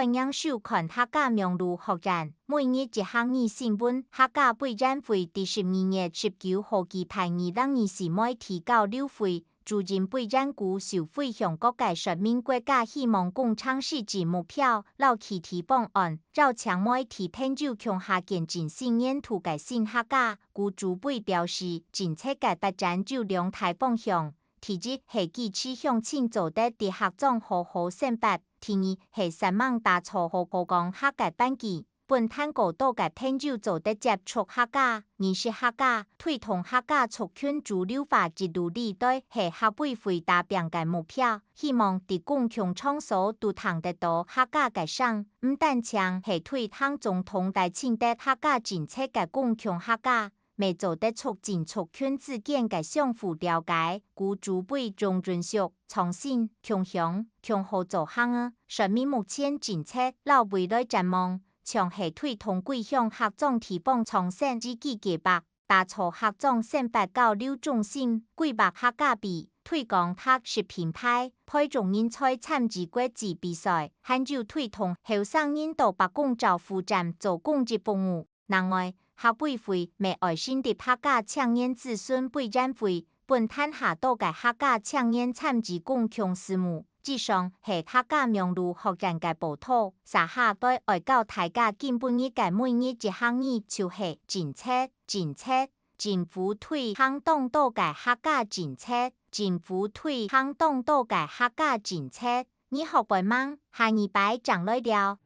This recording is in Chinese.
本样收看客家名录学展，每日一项語新聞，客家備戰會第12月19號期排2024每提到6會，主任備戰局受會向各界說明國家希望共倡實際目標，老起提方案，繞搶每提偏就強下建進新研土改新客家，故主備表示，政策嘅發展就兩大方向。第一係幾次向前做得啲客種好好選拔，第二係希望打造好好講客家班機，本灘高度嘅偏就做得接觸客家、認識客家、推動客家族群主流化一路里對係客委會達標嘅目標，希望喺公共場所都談得到客家嘅聲，唔單淨係推動總統大清的客家政策嘅公共客家。未做得促進族群之間嘅相互了解，故主備將遵守創新、共享、共好做項啊，說明目前政策老未來展望，將係推動幾項客種提綱創新之計計劃，打造客種選拔交流中心，規劃客家幣，推廣特色品牌，培種人才參與國際比賽，還有推動後生人到白宮招負站做公益服務。另外，客委會未愛心的客家青年子孫備戰會，本灘下島嘅客家青年參與公共事務。以上係客家名錄學展嘅報道。撒下對外教大家基本嘅每日一項語就係政策，政府推行當道嘅客家政策，政府推行當道嘅客家政策。你學過嗎？下禮拜講來了。